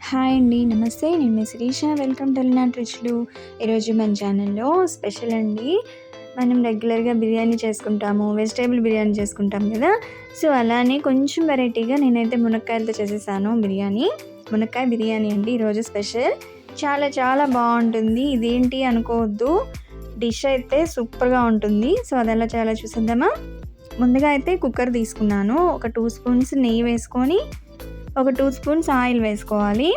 Hi అండి. నమస్తే. నేను మీ శిరీష. వెల్కమ్ టు ఎలినాటి రుచులు. ఈరోజు మన ఛానల్‌లో స్పెషల్ అండి. మనం రెగ్యులర్‌గా బిర్యానీ చేసుకుంటాము. వెజిటబుల్ బిర్యానీ చేసుకుంటాం కదా! సో, అలానే కొంచెం వెరైటీగా నేనైతే మునక్కాయలతో చేసేసాను బిర్యానీ. మునక్కాయ బిర్యానీ అండి ఈరోజు స్పెషల్. చాలా చాలా బావుంటుంది. ఇదేంటి అనుకోవద్దు. డిష్ అయితే సూపర్‌గా ఉంటుంది. సో, అదెలా చేయాలో చూసేద్దామా? ముందుగా అయితే కుక్కర్ తీసుకున్నాను. ఒక 2 స్పూన్స్ నెయ్యి వేసుకొని ఒక 2 స్పూన్స్ ఆయిల్ వేసుకోవాలి.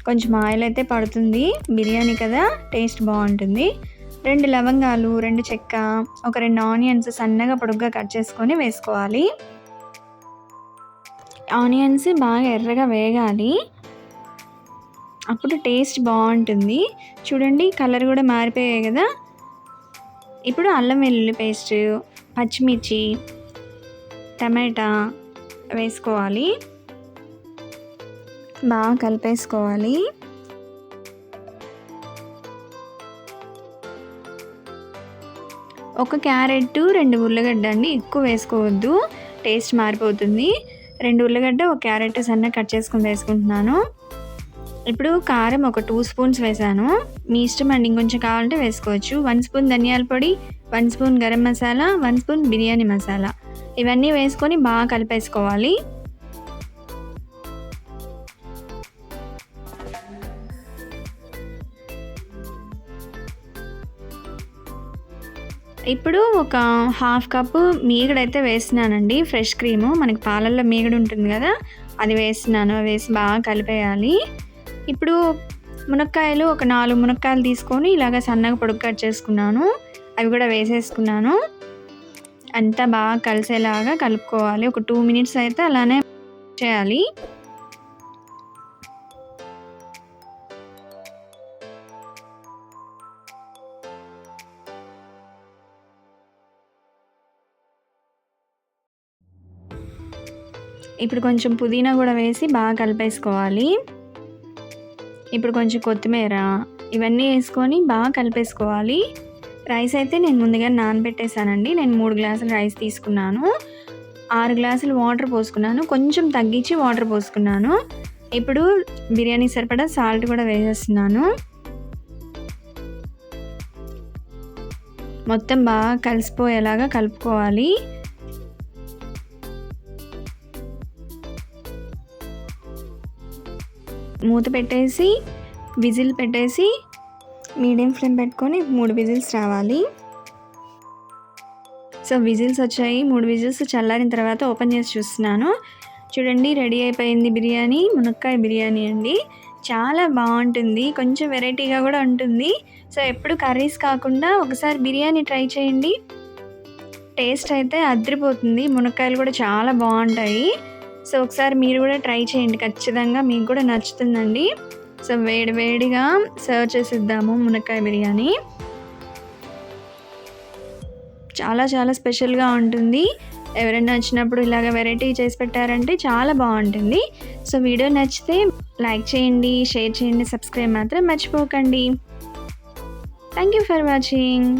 కొంచెం ఆయిల్ అయితే పడుతుంది. బిర్యానీ కదా, టేస్ట్ బాగుంటుంది. 2 లవంగాలు, 2 చెక్క, ఒక 2 ఆనియన్స్ సన్నగా పొడుగ్గా కట్ చేసుకొని వేసుకోవాలి. ఆనియన్స్ బాగా ఎర్రగా వేగాలి. అప్పుడు టేస్ట్ బాగుంటుంది. చూడండి కలర్ కూడా మారిపోయాయి కదా. ఇప్పుడు అల్లం వెల్లుల్లి పేస్ట్, పచ్చిమిర్చి, టమాటా వేసుకోవాలి. బాగా కలిపేసుకోవాలి. ఒక క్యారెట్, 2 ఉల్లగడ్డ అండి, ఎక్కువ వేసుకోవద్దు, టేస్ట్ మారిపోతుంది. 2 ఉల్లగడ్డ, ఒక క్యారెట్ సన్నగా కట్ చేసుకొని వేసుకుంటున్నాను. ఇప్పుడు కారం ఒక 2 స్పూన్స్ వేసాను. మీ ఇష్టం అండి, ఇంకొంచెం కావాలంటే వేసుకోవచ్చు. 1 స్పూన్ ధనియాల పొడి, 1 స్పూన్ గరం మసాలా, 1 స్పూన్ బిర్యానీ మసాలా, ఇవన్నీ వేసుకొని బాగా కలిపేసుకోవాలి. ఇప్పుడు ఒక హాఫ్ కప్పు మీగడైతే వేస్తున్నానండి. ఫ్రెష్ క్రీము, మనకి పాలల్లో మీగడ ఉంటుంది కదా, అది వేస్తున్నాను. వేసి బాగా కలిపేయాలి. ఇప్పుడు మునక్కాయలు ఒక 4 మునక్కాయలు తీసుకొని ఇలాగ సన్నగా పొడుగు కట్ చేసుకున్నాను. అవి కూడా వేసేసుకున్నాను. అంతా బాగా కలిసేలాగా కలుపుకోవాలి. ఒక 2 మినిట్స్ అయితే అలానే చేయాలి. ఇప్పుడు కొంచెం పుదీనా కూడా వేసి బాగా కలిపేసుకోవాలి. ఇప్పుడు కొంచెం కొత్తిమీర, ఇవన్నీ వేసుకొని బాగా కలిపేసుకోవాలి. రైస్ అయితే నేను ముందుగా నానబెట్టేసానండి. నేను 3 గ్లాసులు రైస్ తీసుకున్నాను. 6 గ్లాసులు వాటర్ పోసుకున్నాను. కొంచెం తగ్గించి వాటర్ పోసుకున్నాను. ఇప్పుడు బిర్యానీ సరిపడా సాల్ట్ కూడా వేసేస్తున్నాను. మొత్తం బాగా కలిసిపోయేలాగా కలుపుకోవాలి. మూత పెట్టేసి విజిల్ పెట్టేసి మీడియం ఫ్లేమ్ పెట్టుకొని 3 విజిల్స్ రావాలి. సో విజిల్స్ వచ్చాయి. 3 విజిల్స్ చల్లారిన తర్వాత ఓపెన్ చేసి చూస్తున్నాను. చూడండి రెడీ అయిపోయింది బిర్యానీ. మునక్కాయ బిర్యానీ అండి, చాలా బాగుంటుంది. కొంచెం వెరైటీగా కూడా ఉంటుంది. సో ఎప్పుడు కర్రీస్ కాకుండా ఒకసారి బిర్యానీ ట్రై చేయండి. టేస్ట్ అయితే అదిరిపోతుంది. మునక్కాయలు కూడా చాలా బాగుంటాయి. సో ఒకసారి మీరు కూడా ట్రై చేయండి, ఖచ్చితంగా మీకు కూడా నచ్చుతుందండి. సో వేడి వేడిగా సర్వ్ చేసిద్దాము మునక్కాయ బిర్యానీ. చాలా చాలా స్పెషల్గా ఉంటుంది. ఎవరైనా వచ్చినప్పుడు ఇలాగ వెరైటీ చేసి పెట్టారంటే చాలా బాగుంటుంది. సో వీడియో నచ్చితే లైక్ చేయండి, షేర్ చేయండి, సబ్స్క్రైబ్ మాత్రం మర్చిపోకండి. Thank you for watching.